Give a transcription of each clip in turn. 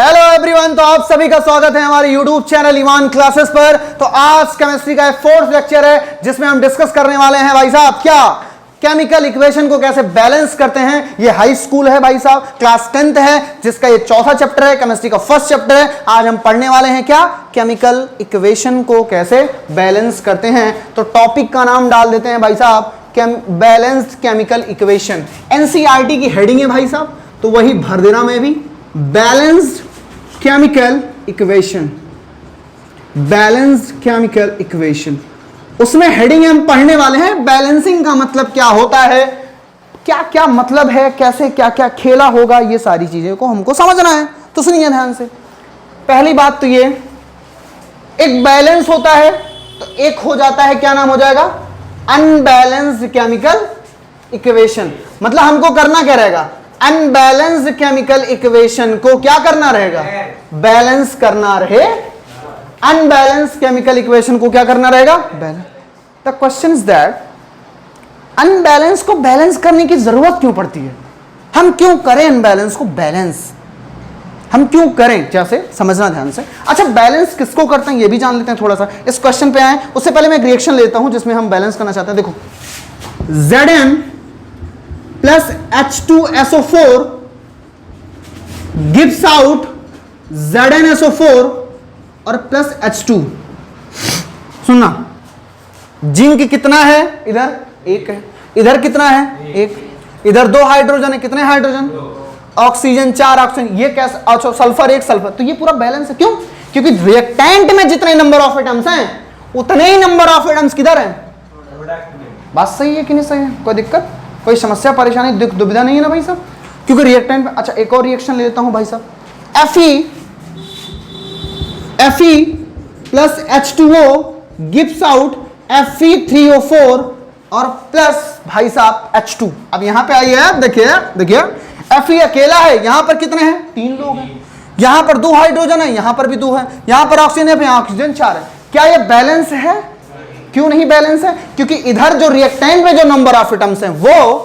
Hello everyone, तो आप सभी का स्वागत है हमारे यूट्यूब चैनल ईमान क्लासेस पर। तो आज केमिस्ट्री का फोर्थ लेक्चर है जिसमें हम डिस्कस करने वाले हैं भाई साहब क्या केमिकल इक्वेशन को कैसे बैलेंस करते हैं। ये हाई स्कूल है भाई साहब, क्लास 10th है जिसका ये चौथा चैप्टर है, केमिस्ट्री का फर्स्ट चैप्टर है। आज हम पढ़ने वाले हैं क्या, केमिकल इक्वेशन को कैसे बैलेंस करते हैं। तो टॉपिक का नाम डाल देते हैं भाई साहब बैलेंस्ड केमिकल इक्वेशन। एनसीईआरटी की हेडिंग है भाई साहब, तो वही भर देना में भी balanced chemical equation. Balanced chemical equation उसमें हेडिंग हम पढ़ने वाले हैं बैलेंसिंग का मतलब क्या होता है, क्या क्या मतलब है, कैसे क्या क्या खेला होगा, ये सारी चीजें को हमको समझना है। तो सुनिए ध्यान से। पहली बात तो ये, एक बैलेंस होता है तो एक हो जाता है, क्या नाम हो जाएगा, अनबैलेंस्ड केमिकल इक्वेशन। मतलब हमको करना क्या रहेगा, अनबैलेंस्ड केमिकल इक्वेशन को क्या करना रहेगा, बैलेंस करना रहे। अनबैलेंस्ड केमिकल इक्वेशन को क्या करना रहेगा, balance. The question is that unbalance को बैलेंस करने की जरूरत क्यों पड़ती है, हम क्यों करें अनबैलेंस को बैलेंस, हम क्यों करें, जैसे समझना ध्यान से। अच्छा, बैलेंस किसको करते हैं ये भी जान लेते हैं थोड़ा सा। इस क्वेश्चन पे आए उससे पहले मैं एक रिएक्शन लेता हूं जिसमें हम बैलेंस करना चाहते हैं। देखो, Zn plus H2SO4 gives out ZnSO4 और प्लस H2। सुनना, जिंक कितना है, इधर एक है, इधर कितना है, एक, इधर दो हाइड्रोजन है, कितने हाइड्रोजन, ऑक्सीजन 4 ऑक्सीजन, ये कैसे, अच्छा सल्फर एक सल्फर, तो ये पूरा बैलेंस है। क्यों, क्योंकि रिएक्टेंट में जितने नंबर ऑफ एटम्स हैं उतने ही नंबर ऑफ एटम्स किधर हैं, बात सही है कि नहीं सही है, कोई दिक्कत, कोई समस्या परेशानी दुविधा नहीं है ना भाई साहब, क्योंकि रिएक्टेंट में। अच्छा, एक और रिएक्शन ले लेता हूं भाई साहब, Fe plus H2O gives out Fe3O4 और प्लस भाई साहब H2। अब यहां पे आइए, देखिए Fe अकेला है, यहां पर कितने हैं, 3 लोग हैं, यहां पर 2 हाइड्रोजन है, यहां पर भी 2 है, यहां पर ऑक्सीजन है, यहां ऑक्सीजन 4 है। क्या ये बैलेंस है, क्यों नहीं बैलेंस है, क्योंकि इधर जो रिएक्टेंट में जो नंबर ऑफ एटम्स हैं वो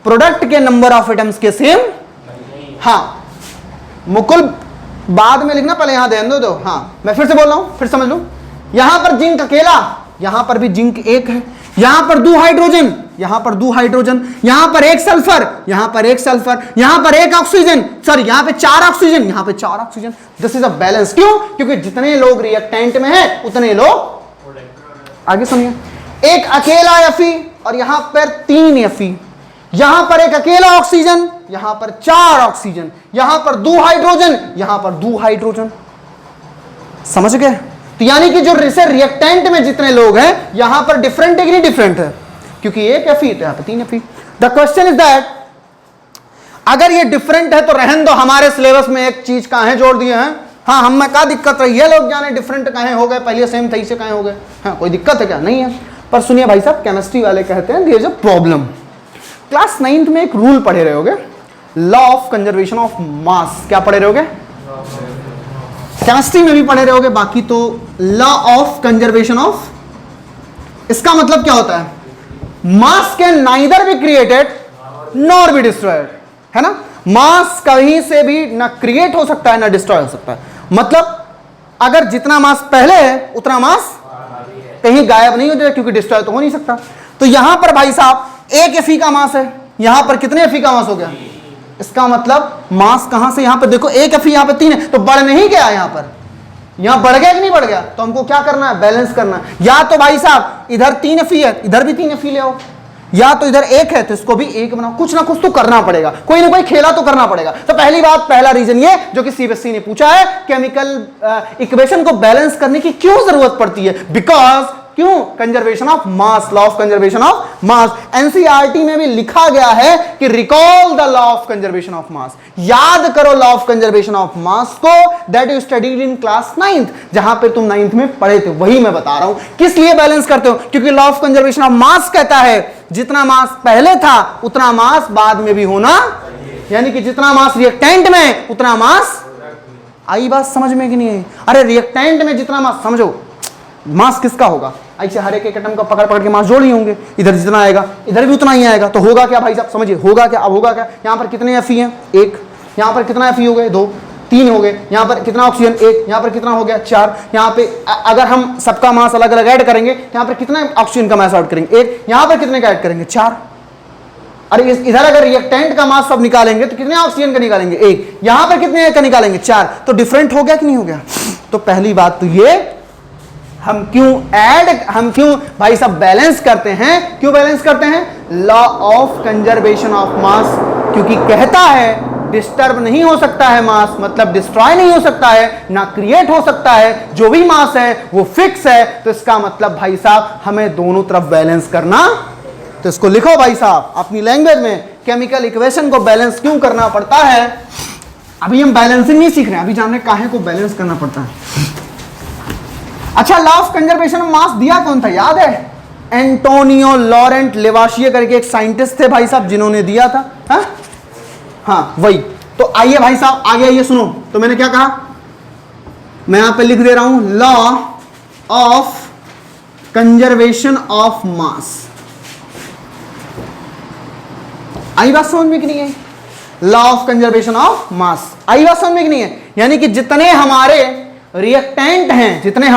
प्रोडक्ट के नंबर ऑफ एटम्स के सेम। हाँ, मुकुल बाद में लिखना, पहले यहां ध्यान दो। हाँ, मैं फिर से बोल रहा हूं, फिर समझ लो। यहां पर जिंक अकेला, यहां पर भी जिंक एक है, यहां पर 2 हाइड्रोजन, यहां पर 2 हाइड्रोजन, यहां पर एक सल्फर, यहां पर एक सल्फर, यहां पर एक ऑक्सीजन, सॉरी यहां पे 4 ऑक्सीजन, यहां पे 4 oxygen. This is a balance. क्यों, क्योंकि जितने लोग रिएक्टेंट में हैं उतने लोग, आगे सुनिए, एक अकेला Fe और यहां पर 3 Fe, यहां पर एक अकेला ऑक्सीजन, यहां पर 4 ऑक्सीजन, यहां पर 2 हाइड्रोजन, यहां पर 2 हाइड्रोजन। समझ गए। तो यानी कि जो रिएक्टेंट में जितने लोग हैं यहां पर डिफरेंट है कि नहीं डिफरेंट है, क्योंकि एक Fe तो यहां पर 3 Fe। The question is that अगर ये डिफरेंट है तो रहन दो, हमारे सिलेबस में एक चीज कहां जोड़ दिए हैं। हाँ, हम में क्या दिक्कत रही है, लोग जाने डिफरेंट कहें हो गए, पहले सेम थे से कहें हो गए। हाँ, कोई दिक्कत है क्या, नहीं है। पर सुनिए भाई साहब, केमिस्ट्री वाले कहते हैं there is a problem. Class 9th में एक रूल पढ़े रहे होगे, law of conservation of mass. क्या पढ़े रहोगे, केमिस्ट्री में भी पढ़े रहोगे, बाकी तो लॉ ऑफ कंजर्वेशन ऑफ, इसका मतलब क्या होता है, मास can neither be created nor be destroyed, है ना। मास कहीं से भी ना क्रिएट हो सकता है ना डिस्ट्रॉय हो सकता है। मतलब अगर जितना मास पहले है उतना मास कहीं गायब नहीं हो जाएगा, क्योंकि डिस्ट्रॉय तो हो नहीं सकता। तो यहां पर भाई साहब एक Fe का मास है, यहां पर कितने Fe का मास हो गया, इसका मतलब मास कहां से, यहां पर देखो एक Fe, यहां पर 3 है, तो बढ़ नहीं गया, यहां बढ़ गया कि नहीं बढ़ गया। तो हमको क्या करना है, बैलेंस करना है। या तो भाई साहब इधर 3 Fe है, इधर भी 3 Fe ले आओ, या तो इधर एक है तो इसको भी एक बनाओ। कुछ ना कुछ तो करना पड़ेगा, कोई ना कोई खेला तो करना पड़ेगा। तो पहली बात, पहला रीजन ये जो कि सीबीएसई ने पूछा है, केमिकल इक्वेशन को बैलेंस करने की क्यों जरूरत पड़ती है, बिकॉज क्यों, conservation of mass, law of conservation of mass. NCERT में भी लिखा गया है कि recall the law of conservation of mass, याद करो law of conservation of mass को, that you studied in class 9th, जहां पे तुम 9th में पढ़े थे, वही मैं बता रहा हूं। किस लिए बैलेंस करते हो, क्योंकि लॉ ऑफ कंजर्वेशन ऑफ मास कहता है जितना मास पहले था उतना मास बाद में भी होना, यानी कि जितना मास रिएक्टेंट में उतना मास, आई बात समझ में कि नहीं है। अरे रिएक्टेंट में जितना मास, समझो मास किसका होगा, ऐसे हर एक एटम का पकड़ पकड़ के मास जोड़ ही होंगे, इधर जितना आएगा इधर भी उतना ही आएगा। तो होगा क्या भाई साहब, समझिए होगा क्या। अब होगा क्या, यहां पर कितने Fe हैं, एक, यहां पर कितना Fe हो गए, 2, 3 हो गए, यहाँ पर कितना ऑक्सीजन 1, यहाँ पर कितना हो गया 4, यहाँ पे अगर हम सबका मास अलग अलग ऐड करेंगे यहाँ पर कितना ऑक्सीजन का मास ऐड करेंगे 1, यहाँ पर कितने का ऐड करेंगे 4। अरे इधर अगर रिएक्टेंट का मास सब निकालेंगे तो कितने ऑक्सीजन का निकालेंगे 1, यहाँ पर कितने का निकालेंगे 4, तो डिफरेंट हो गया कि नहीं हो गया। तो पहली बात तो ये हम क्यों भाई सब बैलेंस करते हैं, क्यों बैलेंस करते हैं, लॉ ऑफ कंजर्वेशन ऑफ मास, क्योंकि कहता है डिस्टर्ब नहीं हो सकता है मास, मतलब डिस्ट्रॉय नहीं हो सकता है, ना क्रिएट हो सकता है, जो भी मास है वो फिक्स है। तो इसका मतलब भाई साहब हमें दोनों तरफ बैलेंस करना, तो इसको लिखो भाई साहब अपनी लैंग्वेज में, केमिकल इक्वेशन को बैलेंस क्यों करना पड़ता है। अभी हम बैलेंसिंग नहीं सीख रहे हैं, अभी जान रहे काहे को बैलेंस करना पड़ता है। अच्छा, लॉ ऑफ कंजर्वेशन ऑफ मास दिया कौन था, याद है, एंटोनियो लॉरेंट लेवाशियर करके एक साइंटिस्ट थे भाई साहब जिन्होंने दिया था। हाँ वही। तो आइए भाई साहब आगे आइए, सुनो। तो मैंने क्या कहा, मैं यहां पे लिख दे रहा हूं law of conservation of mass. आई बात समझ में कि नहीं है, law of conservation of mass आई बात समझ में कि नहीं है। यानी कि जितने हमारे रिएक्टेंट हैं, जितने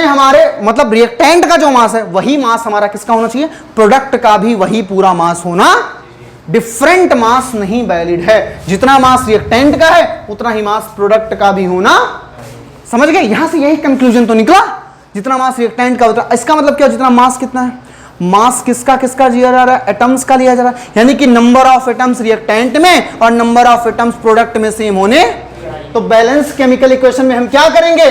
हमारे मतलब रिएक्टेंट का जो मास है वही मास हमारा किसका होना चाहिए, प्रोडक्ट का भी वही पूरा मास होना, डिफरेंट मास नहीं वैलिड है। जितना मास रिएक्टेंट का है उतना ही मास प्रोडक्ट का भी होना, समझ गए। यहां से यही कंक्लूजन तो निकला, जितना मास रिएक्टेंट का उतना, इसका मतलब क्या, जितना मास कितना है, मास किसका लिया जा रहा है, एटम्स का लिया जा रहा है। यानी कि नंबर ऑफ एटम्स रिएक्टेंट में और नंबर ऑफ एटम्स प्रोडक्ट में सेम होने। तो बैलेंस केमिकल इक्वेशन में हम क्या करेंगे,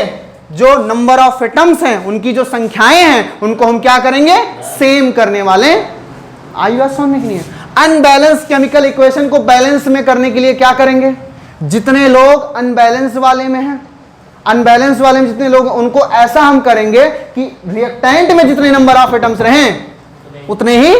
जो नंबर ऑफ एटम्स हैं उनकी जो संख्याएं हैं उनको हम क्या करेंगे, सेम करने वाले। आई बात समझ में कि नहीं है। अनबैलेंस केमिकल इक्वेशन को बैलेंस में करने के लिए क्या करेंगे, जितने लोग अनबैलेंस वाले में हैं, अनबैलेंस वाले में जितने लोग, उनको ऐसा हम करेंगे कि रिएक्टेंट में जितने नंबर ऑफ एटम्स रहें उतने ही।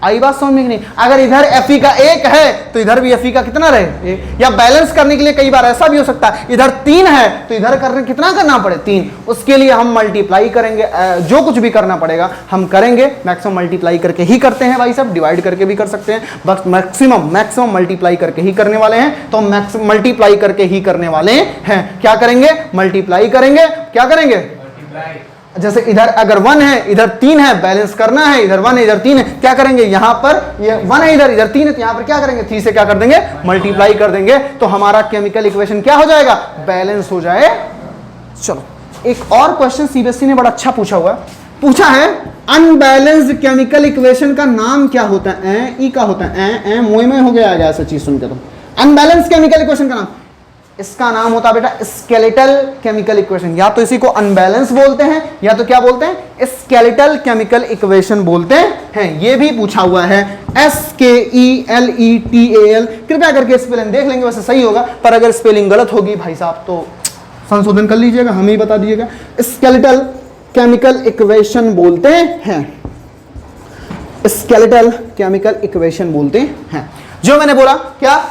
आई बात समझ में कि नहीं। अगर इधर Fe का 1 है तो इधर भी Fe का कितना रहे, या बैलेंस करने के लिए कई बार ऐसा भी हो सकता है इधर 3 है तो इधर करने कितना करना पड़े 3, उसके लिए हम मल्टीप्लाई करेंगे, जो कुछ भी करना पड़ेगा हम करेंगे। मैक्सिमम मल्टीप्लाई करके ही करते हैं भाई साहब, डिवाइड करके भी कर सकते हैं, बस मैक्सिमम मल्टीप्लाई करके ही करने वाले हैं। तो मैक्सिमम मल्टीप्लाई करके ही करने वाले हैं। क्या करेंगे, मल्टीप्लाई करेंगे, क्या करेंगे, जैसे इधर अगर 1 है इधर 3 है, बैलेंस करना है, इधर 1 है इधर 3 है, क्या करेंगे, यहां पर ये 1 है इधर 3 है तो यहां पर क्या करेंगे, 3 से क्या कर देंगे, मल्टीप्लाई कर देंगे। तो हमारा केमिकल इक्वेशन क्या हो जाएगा, बैलेंस हो जाए। चलो एक और क्वेश्चन सीबीएसई ने बड़ा अच्छा पूछा है, अनबैलेंस्ड केमिकल इक्वेशन का नाम क्या होता है, ई का होता है, मोए में हो गया ऐसा चीज सुन के। तो अनबैलेंस्ड केमिकल इक्वेशन का नाम, इसका नाम होता है बेटा स्केलेटल केमिकल इक्वेशन। या तो इसी को अनबैलेंस बोलते हैं या तो क्या बोलते हैं, स्केलेटल केमिकल इक्वेशन बोलते हैं। ये भी पूछा हुआ है, SKELETAL। कृपया करके स्पेलिंग देख लेंगे, वैसे सही होगा, पर अगर स्पेलिंग गलत होगी भाई साहब तो संशोधन कर लीजिएगा, हमें ही बता दीजिएगा। स्केलेटल केमिकल इक्वेशन बोलते हैं, स्केलेटल केमिकल इक्वेशन बोलते हैं। जो मैंने बोला क्या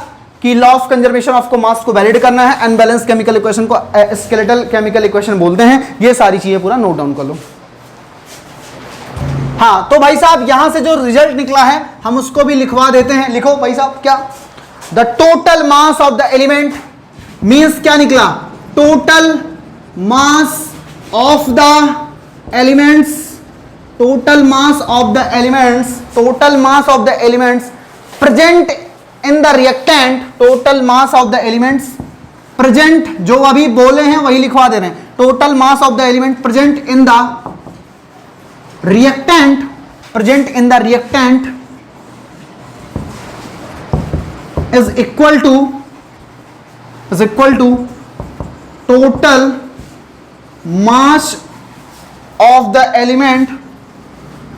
कि लॉ ऑफ कंजर्वेशन ऑफ को मास को वैलिड करना है, अनबैलेंस केमिकल इक्वेशन को स्केलेटल केमिकल इक्वेशन बोलते हैं। ये सारी चीजें पूरा नोट डाउन कर लो। हाँ तो भाई साहब यहां से जो रिजल्ट निकला है हम उसको भी लिखवा देते हैं। लिखो भाई साहब, क्या, the total mass of the element means क्या निकला, total mass of the elements, total mass of the elements, total mass of the elements present in the reactant, total mass of the elements present, जो अभी बोले हैं वही लिखवा दे रहे हैं, total mass of the element present in the reactant, present in the reactant is equal to total mass of the element,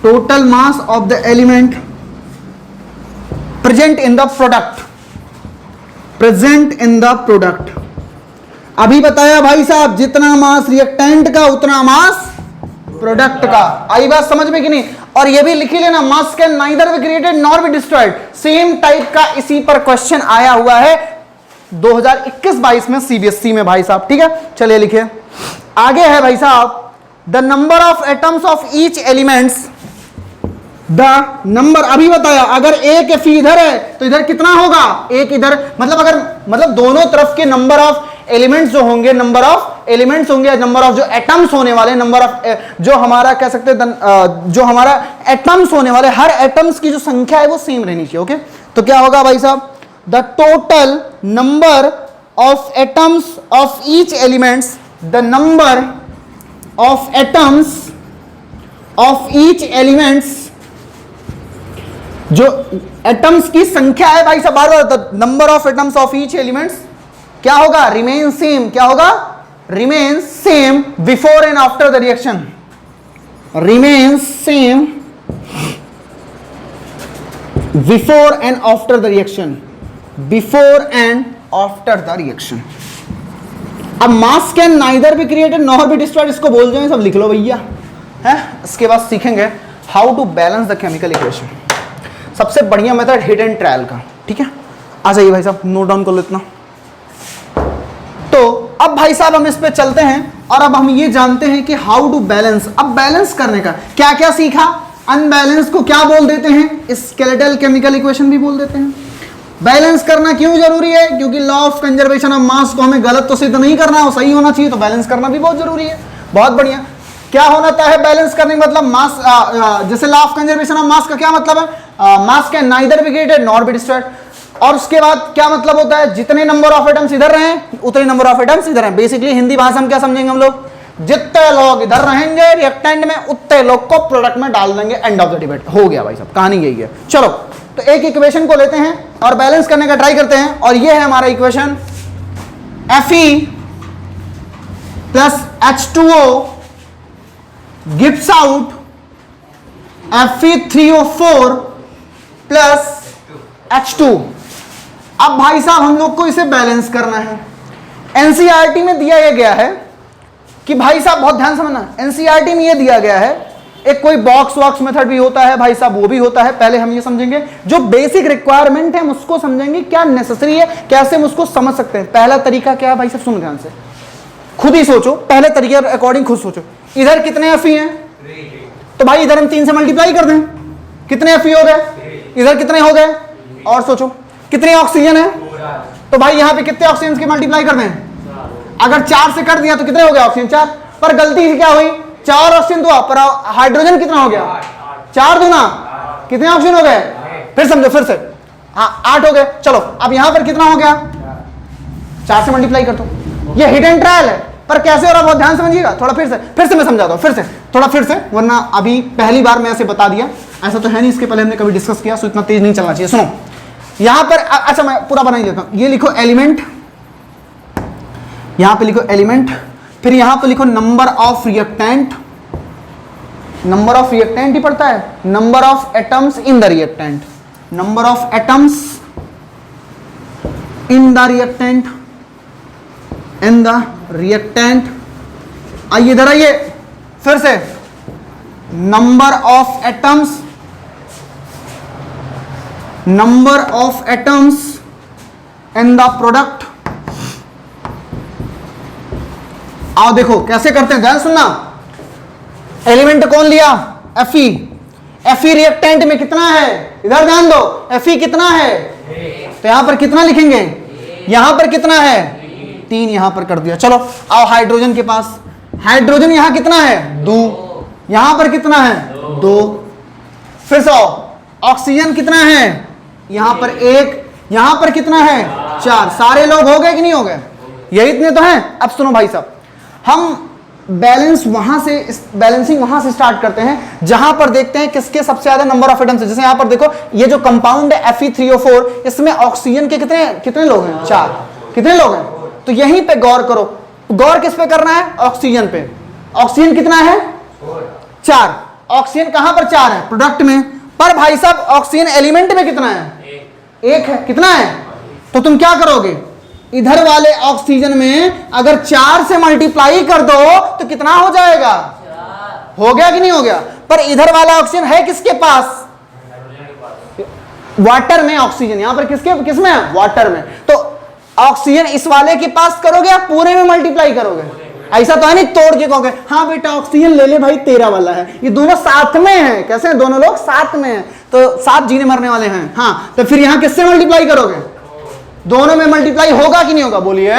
total mass of the element present in the product, present in the product. अभी बताया भाई साहब, जितना मास reactant का उतना मास product का। आई बात समझ में कि नहीं। और ये भी लिख ही लेना, मास can neither be created nor be destroyed. Same type का इसी पर क्वेश्चन आया हुआ है 2021-22 में सीबीएसई में भाई साहब, ठीक है। चलिए लिखिए, आगे है भाई साहब, the number of atoms of each elements, the number, अभी बताया अगर एक Fe इधर है तो इधर कितना होगा, एक इधर, मतलब अगर मतलब दोनों तरफ के नंबर ऑफ एलिमेंट्स जो होंगे, नंबर ऑफ एलिमेंट्स होंगे, नंबर ऑफ जो एटम्स होने वाले, नंबर ऑफ जो हमारा कह सकते हैं जो हमारा एटम्स होने वाले, हर एटम्स की जो संख्या है वो सेम रहनी चाहिए। ओके, तो क्या होगा भाई साहब, the total number of atoms of each elements, the number of atoms of each elements, जो एटम्स की संख्या है भाई साहब, बार बार, the number of atoms of each elements क्या होगा, रिमेन सेम, क्या होगा, remain same before and after the reaction, remain same before and after the reaction, before and after the reaction. अब mass can neither be created nor be destroyed, इसको बोल जाए, सब लिख लो भैया, है। इसके बाद सीखेंगे how to balance the chemical equation, सबसे बढ़िया मेथड हिडन ट्रायल का, ठीक है। आ जाइए भाई साहब, नोट डाउन कर लो इतना। तो अब भाई साहब हम इस पे चलते हैं और अब हम ये जानते हैं कि हाउ टू बैलेंस। अब बैलेंस करने का क्या क्या सीखा, अनबैलेंस को क्या बोल देते हैं, स्केलेटल केमिकल इक्वेशन भी बोल देते हैं। बैलेंस करना क्यों जरूरी है, क्योंकि law of conservation of mass को हमें गलत तो सिद्ध नहीं करना, वो सही होना चाहिए, तो बैलेंस करना भी बहुत जरूरी है। बहुत बढ़िया, क्या होना है बैलेंस करने का मतलब, मास जैसे लॉ ऑफ कंजर्वेशन ऑफ मास का क्या मतलब है, मास can neither be created nor be destroyed. और उसके बाद क्या मतलब होता है, जितने नंबर ऑफ एटम्स इधर रहे उतने नंबर ऑफ एटम्स इधर हैं। बेसिकली हिंदी भाषा में क्या समझेंगे हम लोग, जितने लोग इधर रहेंगे रिएक्टेंट में उतने लोग को प्रोडक्ट में डाल देंगे, एंड ऑफ द डिबेट, हो गया भाई साहब, कहानी यही है। चलो तो एक इक्वेशन को लेते हैं और बैलेंस करने का ट्राई करते हैं, और ये है हमारा equation Fe plus H2O gives out Fe3O4 plus H2। अब भाई साहब हम लोग को इसे बैलेंस करना है। एनसीईआरटी में दिया गया है कि भाई साहब, बहुत ध्यान समझना, एनसीईआरटी में ये दिया गया है, एक कोई बॉक्स वॉक्स मेथड भी होता है भाई साहब, वो भी होता है। पहले हम ये समझेंगे जो बेसिक रिक्वायरमेंट है, हम उसको समझेंगे क्या नेसेसरी है, कैसे हम उसको समझ सकते हैं। पहला तरीका क्या है भाई साहब, सुनो ध्यान से, खुद ही सोचो, पहले तरीके के अकॉर्डिंग खुद सोचो। इधर कितने Fe हैं, तो भाई इधर हम 3 से मल्टीप्लाई कर दें, कितने Fe हो गए, इधर कितने हो गए, और सोचो कितने ऑक्सीजन है, तो भाई यहाँ पे कितने ऑक्सीजन की मल्टीप्लाई कर दें, अगर 4 से कर दिया तो कितने हो गए ऑक्सीजन, 4। पर गलती से क्या हुई, 4 ऑक्सीजन तो, पर हाइड्रोजन कितना हो गया, 4 दूना कितने ऑक्सीजन हो गए, फिर समझो फिर से, हाँ 8 हो गए। चलो अब यहाँ पर कितना हो गया, 4 से मल्टीप्लाई कर दो। ये हिट एंड ट्रायल है, पर कैसे हो रहा बहुत ध्यान समझिएगा। थोड़ा फिर से मैं समझाता हूँ, फिर से, वरना अभी पहली बार मैं ऐसे बता दिया, ऐसा तो है नहीं, इसके पहले हमने कभी डिस्कस किया, सो इतना तेज नहीं चलना चाहिए। सुनो यहां पर, अच्छा मैं पूरा बना ही देता हूं, ये लिखो एलिमेंट, यहां पे लिखो एलिमेंट, फिर यहां पे लिखो number of reactant, number of reactant ही पड़ता है, number of atoms in the reactant, number of atoms in the reactant, in the reactant. आइए इधर आइए, फिर से number of atoms, number of atoms in the product. आओ देखो कैसे करते हैं, ध्यान सुनना। एलिमेंट कौन लिया, Fe, Fe रिएक्टेंट में कितना है, इधर ध्यान दो, Fe कितना है, तो यहां पर कितना लिखेंगे, यहां पर कितना है, 3, यहां पर कर दिया। चलो आओ हाइड्रोजन के पास, हाइड्रोजन यहां कितना है, 2, यहां पर कितना है, 2। फिर से आओ, ऑक्सीजन कितना है, यहां पर 1, यहां पर कितना है, 4। सारे लोग हो गए कि नहीं हो गए, ये इतने तो हैं। अब सुनो भाई साहब, हम बैलेंस वहां से, बैलेंसिंग वहां से स्टार्ट करते हैं जहां पर देखते हैं किसके सबसे ज्यादा नंबर ऑफ एटम्स है। जैसे यहां पर देखो, ये जो कंपाउंड है Fe3O4, इसमें ऑक्सीजन के कितने लोग हैं, 4। कितने लोग हैं, तो यहीं पे गौर करो। गौर किस पे करना है, ऑक्सीजन पे। ऑक्सीजन कितना है, 4। ऑक्सीजन कहां पर 4 है, प्रोडक्ट में। पर भाई साहब ऑक्सीजन एलिमेंट में कितना है, 1 है। कितना है, तो तुम क्या करोगे, इधर वाले ऑक्सीजन में अगर 4 से मल्टीप्लाई कर दो तो कितना हो जाएगा, 4 हो गया कि नहीं हो गया। पर इधर वाला ऑक्सीजन है किसके पास, वाटर में ऑक्सीजन, यहां पर किसमें है, वाटर में। तो ऑक्सीजन इस वाले के पास करोगे या पूरे में मल्टीप्लाई करोगे, ऐसा तो है नहीं तोड़ के कहोगे हाँ बेटा ऑक्सीजन ले ले भाई तेरा वाला है, ये दोनों साथ में हैं। कैसे हैं दोनों लोग साथ में हैं, तो साथ जीने मरने वाले हैं। हाँ तो फिर यहां किससे मल्टीप्लाई करोगे, दोनों में मल्टीप्लाई होगा कि नहीं होगा, बोलिए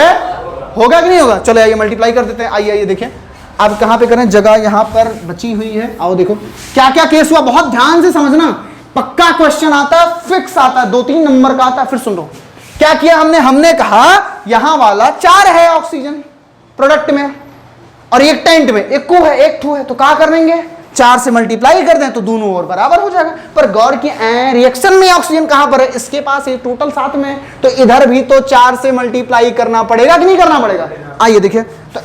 होगा कि नहीं होगा। चलो आइए मल्टीप्लाई कर देते हैं। आइए आइए देखिए अब कहां पे करें, जगह यहां पर बची हुई है। आओ देखो क्या क्या केस हुआ, बहुत ध्यान से समझना, पक्का क्वेश्चन आता है, फिक्स आता है, 2-3 नंबर का आता है। फिर सुन लो क्या किया हमने, हमने कहा यहां वाला 4 है ऑक्सीजन प्रोडक्ट में और एक टेंट में एक को है एक ठो है, तो क्या कर देंगे 4 से मल्टीप्लाई कर दें तो दोनों और बराबर हो जाएगा। पर गौर की रिएक्शन में ऑक्सीजन कहां पर है, इसके पास है टोटल 7 में, तो इधर भी तो 4 से मल्टीप्लाई करना पड़ेगा कि नहीं करना पड़ेगा। आइए देखिए तो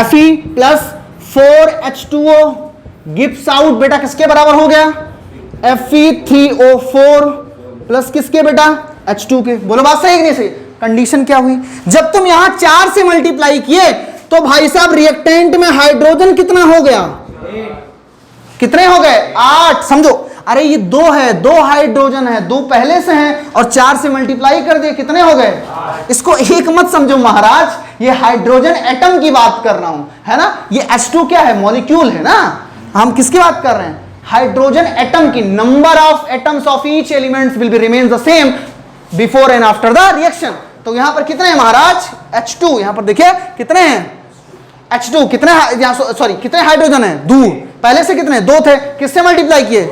Fe plus 4H2O gives out बेटा किसके बराबर हो गया, Fe3O4 प्लस किसके बेटा H2 के। बोलो बात सही कि नहीं सही। कंडीशन क्या हुई, जब तुम यहां 4 से मल्टीप्लाई किए तो भाई साहब रिएक्टेंट में हाइड्रोजन कितना हो गया, कितने हो गए 8। समझो अरे ये 2 है, 2 हाइड्रोजन है, 2 पहले से हैं और 4 से मल्टीप्लाई कर दिए कितने हो गए। इसको एक मत समझो महाराज, ये हाइड्रोजन एटम की बात कर रहा हूं है ना, ये H2 क्या है मॉलिक्यूल है ना, हम किसकी बात कर रहे हैं हाइड्रोजन एटम की। Number of atoms of each elements will be remains the same before and after the reaction. तो यहां पर कितने हैं महाराज H2, यहां पर देखिए कितने हैं H2, कितने सॉरी कितने हाइड्रोजन है 2, पहले से कितने 2 थे, किससे मल्टीप्लाई किए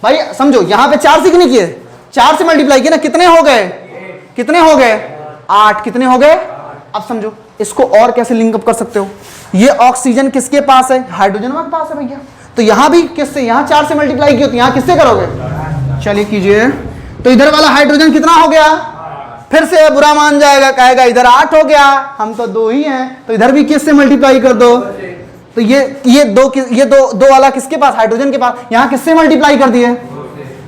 भाई समझो, यहां पे 4 से कितने किए 4 से मल्टीप्लाई किए ना, कितने हो गए, कितने हो गए 8, कितने हो गए। अब समझो इसको और कैसे लिंकअप कर सकते हो, ये ऑक्सीजन किसके पास है, हाइड्रोजन के पास है भैया, तो यहां भी किससे, यहां 4 से मल्टीप्लाई किया तो यहां किससे करोगे, चलिए कीजिए। तो इधर वाला हाइड्रोजन कितना हो गया, फिर से बुरा मान जाएगा, कहेगा इधर 8 हो गया, हम तो 2 ही हैं, तो इधर भी किससे मल्टीप्लाई कर दो। तो ये दो वाला किसके पास, हाइड्रोजन के पास, यहां किससे मल्टीप्लाई कर दिए।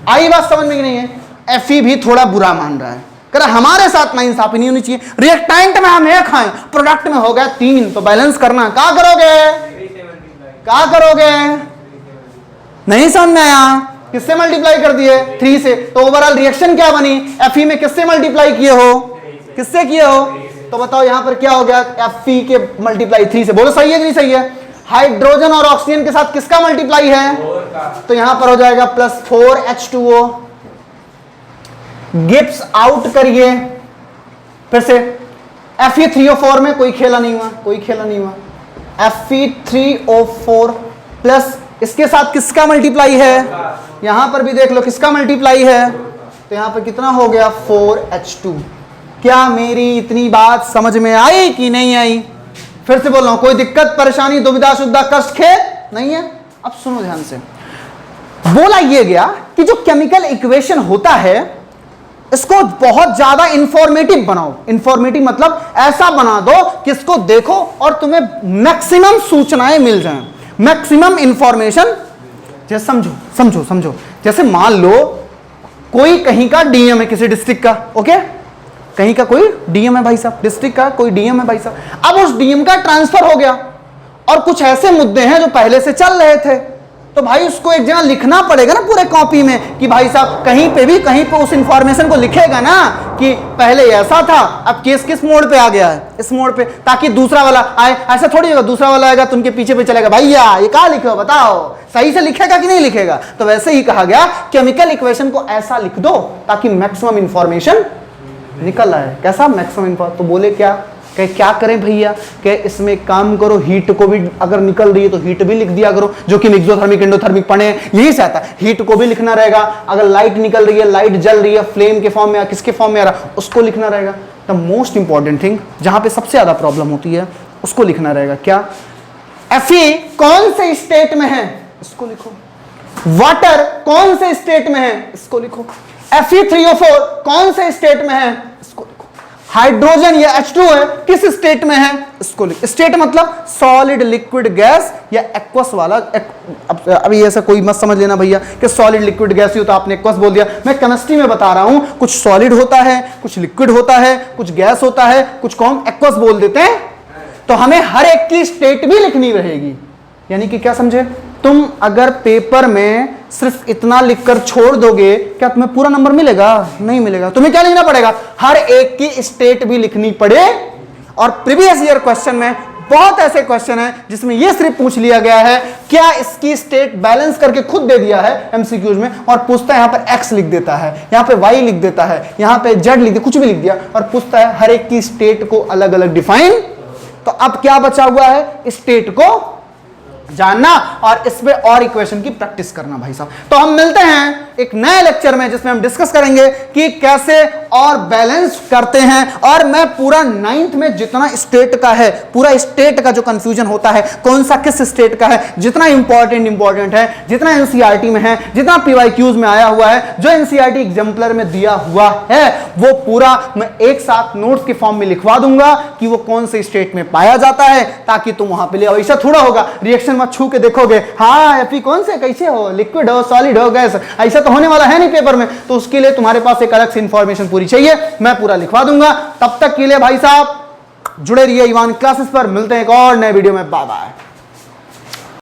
आई बात समझ में कि नहीं है। Fe भी थोड़ा बुरा मान रहा है, कह रहा हमारे साथ ना इंसाफी नहीं होनी चाहिए, रिएक्टेंट में हम 1 हैं, प्रोडक्ट में हो गया 3, तो बैलेंस करना, क्या करोगे, क्या करोगे, नहीं समझ में आया, किससे मल्टीप्लाई कर दिए 3 से, तो ओवरऑल रिएक्शन क्या बनी, Fe में किससे मल्टीप्लाई किए हो, किससे किए हो, तो बताओ यहां पर क्या हो गया, Fe के मल्टीप्लाई 3 से। बोलो सही है कि नहीं सही है। हाइड्रोजन और ऑक्सीजन के साथ किसका मल्टीप्लाई है, तो यहां पर हो जाएगा प्लस 4H2O गिव्स आउट करिए फिर से Fe3O4 में कोई खेला नहीं हुआ, कोई खेला नहीं हुआ, Fe3O4 प्लस इसके साथ किसका मल्टीप्लाई है, यहां पर भी देख लो किसका मल्टीप्लाई है, तो यहां पर कितना हो गया 4H2। क्या मेरी इतनी बात समझ में आई कि नहीं आई, फिर से बोल रहा हूं, कोई दिक्कत परेशानी दुविधा शुद्धा कष्ट खेद नहीं है। अब सुनो ध्यान से, बोला यह गया कि जो केमिकल इक्वेशन होता है इसको बहुत ज्यादा इंफॉर्मेटिव बनाओ। इंफॉर्मेटिव मतलब ऐसा बना दो कि इसको देखो और तुम्हें मैक्सिमम सूचनाएं मिल जाएं, मैक्सिमम इंफॉर्मेशन। जैसे समझो समझो समझो, जैसे मान लो कोई कहीं का डीएम है किसी डिस्ट्रिक्ट का, ओके, कहीं का कोई डीएम है भाई साहब, डिस्ट्रिक्ट का कोई डीएम है भाई साहब। अब उस डीएम का ट्रांसफर हो गया और कुछ ऐसे मुद्दे हैं जो पहले से चल रहे थे, तो भाई उसको एक जगह लिखना पड़ेगा ना पूरे कॉपी में कि भाई साहब कहीं पे भी कहीं पे उस इंफॉर्मेशन को लिखेगा ना कि पहले ऐसा था, अब केस किस मोड़ पे आ गया है, इस मोड़ पे, ताकि दूसरा वाला आए। ऐसा थोड़ी होगा दूसरा वाला आएगा तो उनके पीछे पे चलेगा, भैया ये क्या लिखो बताओ, सही से लिखेगा कि नहीं लिखेगा। तो वैसे ही कहा गया केमिकल इक्वेशन को ऐसा लिख दो ताकि मैक्सिमम इंफॉर्मेशन निकल आए। कैसा मैक्सिमम इंफॉर्मेशन, तो बोले क्या करें भैया, कि इसमें काम करो, हीट को भी अगर निकल रही है तो हीट भी लिख दिया करो, जो कि एक्सोथर्मिक एंडोथर्मिक पढ़े यही से आता है, हीट को भी लिखना रहेगा। अगर लाइट निकल रही है, लाइट जल रही है, फ्लेम के फॉर्म में, किसके फॉर्म में आ रहा उसको लिखना रहेगा। द मोस्ट इंपॉर्टेंट थिंग जहां पे सबसे ज्यादा प्रॉब्लम होती है उसको लिखना रहेगा, क्या Fe कौन से स्टेट में है इसको लिखो, वाटर कौन से स्टेट में है इसको लिखो, Fe3O4 कौन से स्टेट में है इसको लिखो, हाइड्रोजन या H2 है किस स्टेट में है इसको लिखो। स्टेट मतलब सॉलिड लिक्विड गैस या एक्वस वाला। अभी ऐसा कोई मत समझ लेना भैया कि सॉलिड लिक्विड गैस ही होता आपने एक्वस बोल दिया। मैं केमिस्ट्री में बता रहा हूं, कुछ सॉलिड होता है, कुछ लिक्विड होता है, कुछ गैस होता है, कुछ को हम एक्वस बोल देते हैं। तो हमें हर एक की स्टेट भी लिखनी रहेगी, यानी कि क्या समझे, तुम अगर पेपर में सिर्फ इतना लिखकर छोड़ दोगे क्या तुम्हें पूरा नंबर मिलेगा, नहीं मिलेगा। तुम्हें क्या लिखना पड़ेगा, हर एक की स्टेट भी लिखनी पड़े और प्रीवियस ईयर क्वेश्चन में बहुत ऐसे क्वेश्चन हैं जिसमें यह सिर्फ पूछ लिया गया है क्या इसकी स्टेट बैलेंस करके खुद दे दिया है एमसीक्यूज में, और पूछता है यहां पर एक्स लिख देता है, यहां पे वाई लिख देता है, यहां पे जेड लिख दिया, कुछ भी लिख दिया, और पूछता है हर एक की स्टेट को अलग अलग डिफाइन। तो अब क्या बचा हुआ है, स्टेट को जानना और इसमें और इक्वेशन की प्रैक्टिस करना भाई साहब। तो हम मिलते हैं एक नए लेक्चर में जिसमें हम डिस्कस करेंगे कि कैसे और बैलेंस करते हैं, और मैं पूरा 9th में जितना स्टेट का है, पूरा स्टेट का जो कंफ्यूजन होता है कौन सा किस स्टेट का है, जितना इंपॉर्टेंट है, जितना एनसीईआरटी में है, जितना पीवाईक्यूज में आया हुआ है, जो एनसीईआरटी एग्जाम्पलर में दिया हुआ है, वो पूरा मैं एक साथ नोट्स के फॉर्म में लिखवा दूंगा कि वो कौन से स्टेट में पाया जाता है, ताकि तुम वहां पे ले आओ। ऐसा थोड़ा होगा रिएक्शन मत छू के देखोगे, हाँ एफी कौन से कैसे हो, लिक्विड हो, सॉलिड हो, गैस, ऐसा तो होने वाला है नहीं पेपर में। तो उसके लिए तुम्हारे पास एक अलग से इंफॉर्मेशन पूरी चाहिए, मैं पूरा लिखवा दूंगा। तब तक के लिए भाई साहब जुड़े रहिए इवान क्लासेस पर। मिलते हैं एक और नए वीडियो में, बाय बाय।